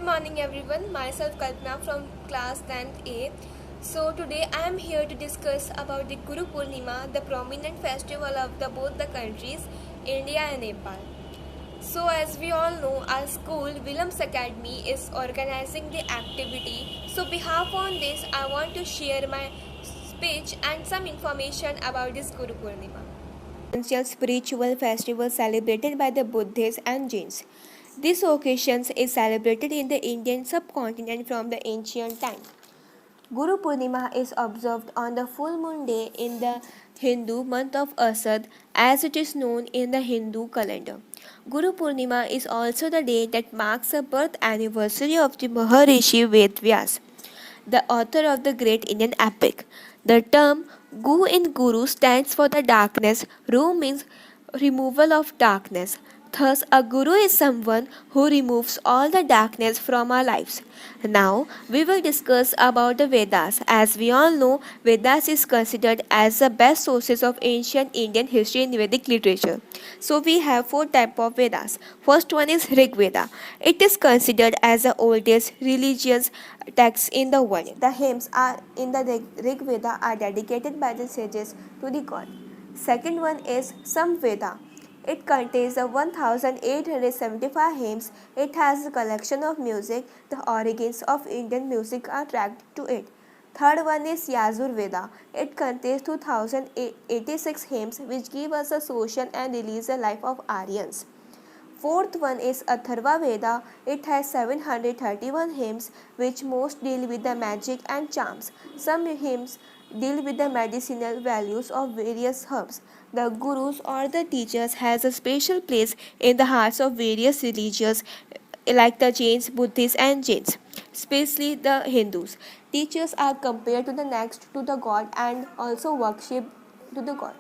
morning everyone, myself Kalpana from class 10th A. So today I am here to discuss about the Guru Purnima, the prominent festival of both the countries, India and Nepal. So as we all know, our school Williams Academy is organizing the activity. So behalf on this, I want to share my speech and some information about this Guru Purnima. Essential spiritual festival celebrated by the Buddhists and Jains. This occasion is celebrated in the Indian subcontinent from the ancient time. Guru Purnima is observed on the full moon day in the Hindu month of Asad as it is known in the Hindu calendar. Guru Purnima is also the day that marks the birth anniversary of the Maharishi Vedvyas, the author of the great Indian epic. The term Gu in Guru stands for the darkness, Ru means removal of darkness. Thus, a guru is someone who removes all the darkness from our lives. Now, we will discuss about the Vedas. As we all know, Vedas is considered as the best sources of ancient Indian history in Vedic literature. So, we have four types of Vedas. First one is Rig Veda. It is considered as the oldest religious text in the world. The hymns are in the Rig Veda are dedicated by the sages to the god. Second one is Samveda. It contains the 1875 hymns. It has a collection of music. The origins of Indian music are tracked to it. Third one is Yajur Veda. It contains 2086 hymns which give us a social and religious life of Aryans. Fourth one is Atharva Veda. It has 731 hymns which most deal with the magic and charms. Some hymns deal with the medicinal values of various herbs. The gurus or the teachers has a special place in the hearts of various religions like the Jains, Buddhists and Jains, especially the Hindus. Teachers are compared to the next to the god and also worship to the god.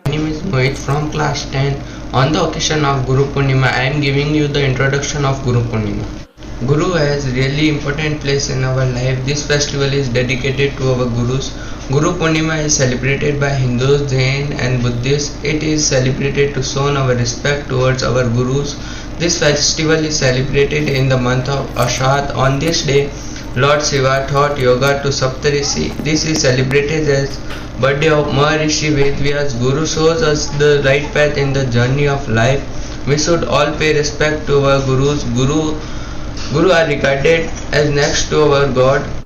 My name is Mohit from class 10. On the occasion of Guru Purnima, I am giving you the introduction of Guru Purnima. Guru has really important place in our life. This festival is dedicated to our Gurus. Guru Purnima is celebrated by Hindus, Jain and Buddhists. It is celebrated to show our respect towards our Gurus. This festival is celebrated in the month of Ashad. On this day, Lord Shiva taught yoga to Saptarishi. This is celebrated as birthday of Maharishi Vedvyas. Guru shows us the right path in the journey of life. We should all pay respect to our Gurus. Guru are regarded as next to our God.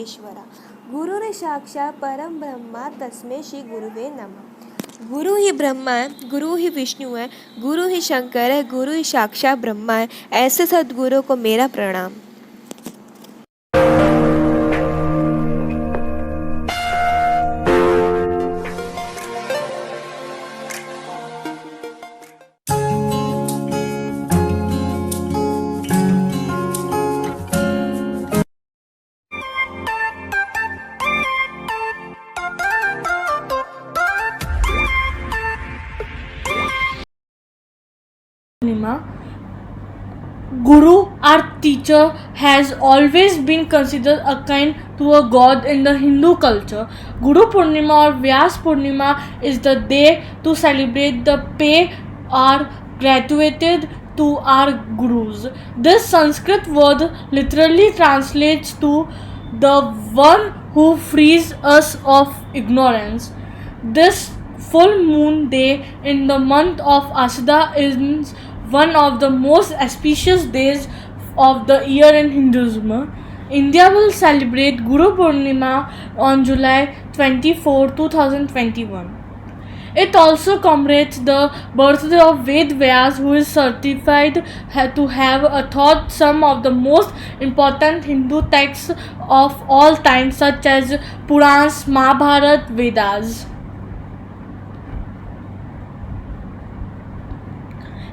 Maheshwara गुरुर साक्षात् परम ब्रह्मा तस्मै श्री गुरुवे नमः। गुरु ही ब्रह्मा है, गुरु ही विष्णु है, गुरु ही शंकर है, गुरु ही साक्षात ब्रह्मा है। ऐसे सद्गुरु को मेरा प्रणाम। Guru, our teacher, has always been considered akin to a god in the Hindu culture. Guru Purnima or Vyas Purnima is the day to celebrate the pay or gratuited to our gurus. This Sanskrit word literally translates to the one who frees us of ignorance. This full moon day in the month of Ashada is one of the most auspicious days of the year in Hinduism. India will celebrate Guru Purnima on July 24, 2021. It also commemorates the birthday of Ved Vyas, who is certified to have taught some of the most important Hindu texts of all time, such as Purans, Mahabharat, Vedas.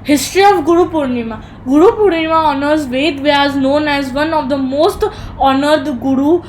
History of Guru Purnima. Guru Purnima honors Ved Vyas, known as one of the most honored guru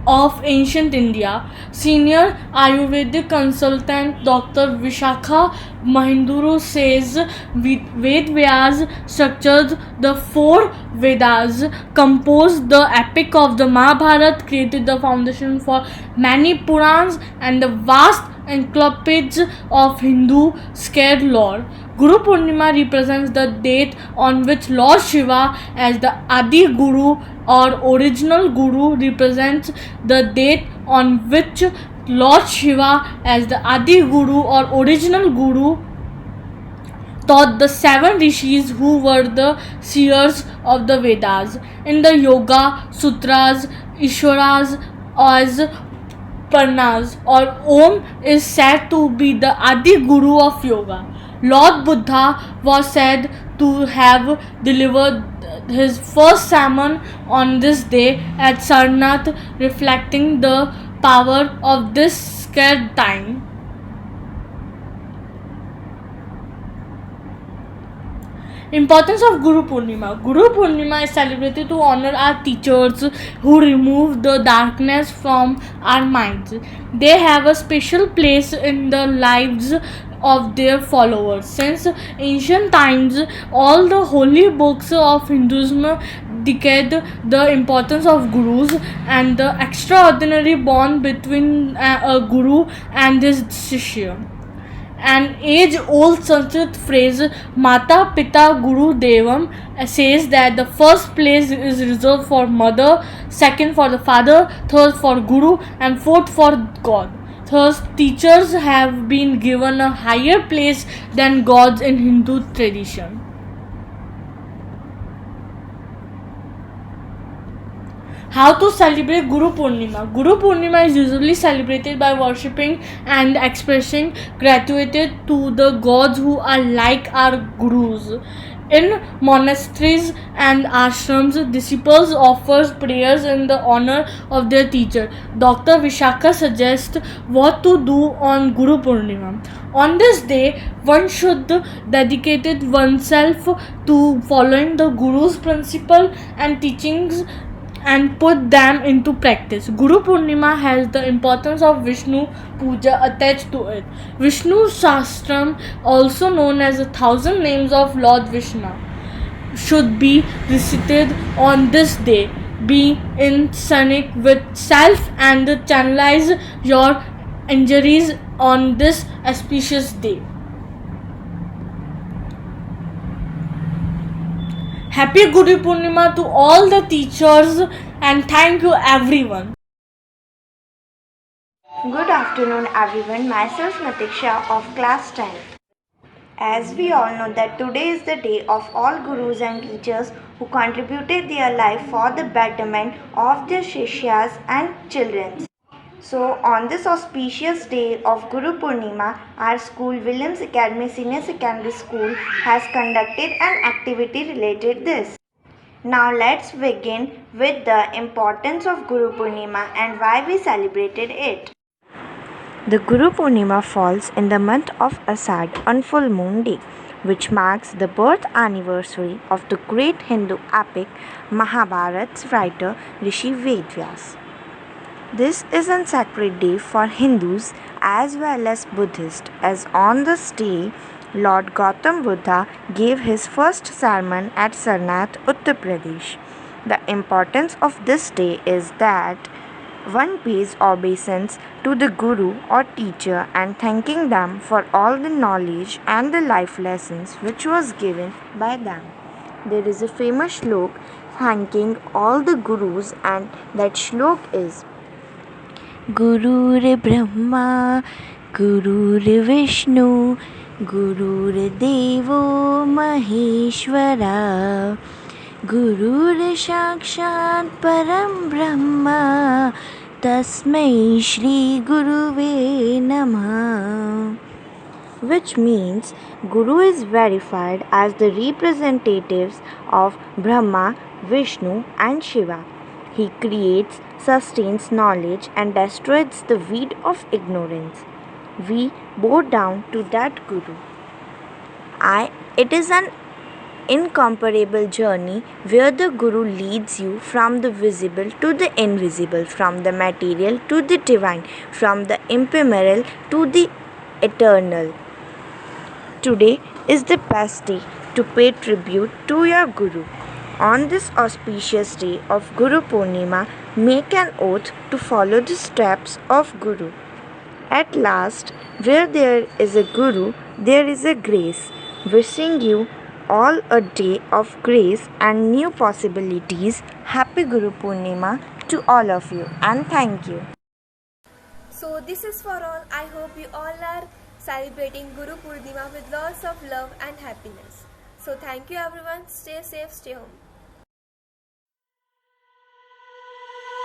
of ancient India. Senior Ayurvedic consultant Dr. Vishakha Mahinduru says Ved Vyas structured the four Vedas, composed the epic of the Mahabharata, created the foundation for many Purans and the vast encyclopedias of Hindu sacred lore. Guru Purnima represents the date on which Lord Shiva, as the Adi Guru or original Guru, represents the date on which Lord Shiva, as the Adi Guru or original Guru, taught the seven rishis who were the seers of the Vedas. In the Yoga Sutras, Ishwaras as Parnas or Om is said to be the Adi Guru of Yoga. Lord Buddha was said to have delivered his first sermon on this day at Sarnath, reflecting the power of this sacred time. Importance of Guru Purnima. Guru Purnima is celebrated to honor our teachers who remove the darkness from our minds. They have a special place in the lives of their followers. Since ancient times, all the holy books of Hinduism decade the importance of gurus and the extraordinary bond between a guru and his shishya. An age-old Sanskrit phrase Mata Pita Guru Devam says that the first place is reserved for mother, second for the father, third for Guru, and fourth for God. Thus, teachers have been given a higher place than gods in Hindu tradition. How to celebrate Guru Purnima? Guru Purnima is usually celebrated by worshipping and expressing gratitude to the gods who are like our gurus. In monasteries and ashrams, disciples offer prayers in the honor of their teacher. Dr. Vishakha suggests what to do on Guru Purnima. On this day, one should dedicate oneself to following the Guru's principle and teachings and put them into practice. Guru Purnima has the importance of Vishnu Puja attached to it. Vishnu Sahasram, also known as 1,000 names of Lord Vishnu, should be recited on this day. Be in sync with self and channelize your injuries on this auspicious day. Happy Guru Purnima to all the teachers and thank you everyone. Good afternoon everyone, myself Natiksha of class 10. As we all know that today is the day of all gurus and teachers who contributed their life for the betterment of their shishyas and children. So on this auspicious day of Guru Purnima, our school Williams Academy Senior Secondary School has conducted an activity related this. Now let's begin with the importance of Guru Purnima and why we celebrated it. The Guru Purnima falls in the month of Asad on full moon day, which marks the birth anniversary of the great Hindu epic Mahabharat's writer Rishi Vedvyas. This is a sacred day for Hindus as well as Buddhists, as on this day Lord Gautam Buddha gave his first sermon at Sarnath, Uttar Pradesh. The importance of this day is that one pays obeisance to the Guru or teacher and thanking them for all the knowledge and the life lessons which was given by them. There is a famous shlok thanking all the Gurus, and that shlok is Gurur Brahma, Gurur Vishnu, Gurur Devo Maheshwara, Gurur Sakshat Param Brahma, Tasmai Shri Guruve Namah, which means Guru is verified as the representatives of Brahma, Vishnu and Shiva. He creates, sustains knowledge and destroys the weed of ignorance. We bow down to that Guru. It is an incomparable journey where the Guru leads you from the visible to the invisible, from the material to the divine, from the ephemeral to the eternal. Today is the best day to pay tribute to your Guru. On this auspicious day of Guru Purnima, make an oath to follow the steps of Guru. At last, where there is a Guru, there is a grace. Wishing you all a day of grace and new possibilities. Happy Guru Purnima to all of you, and thank you. So this is for all. I hope you all are celebrating Guru Purnima with lots of love and happiness. So thank you everyone. Stay safe, stay home.